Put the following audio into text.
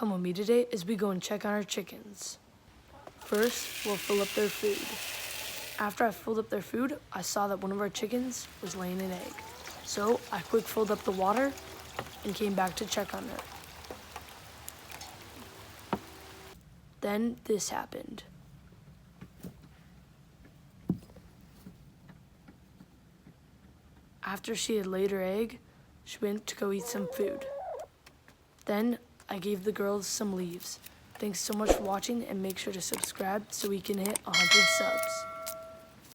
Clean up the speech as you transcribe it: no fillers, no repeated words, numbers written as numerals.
Come with me today as we go and check on our chickens. First, we'll fill up their food. After I filled up their food, I saw that one of our chickens was laying an egg. So I quick filled up the water and came back to check on her. Then this happened. After she had laid her egg, she went to go eat some food. Then I gave the girls some leaves. Thanks so much for watching, and make sure to subscribe so we can hit 100 subs.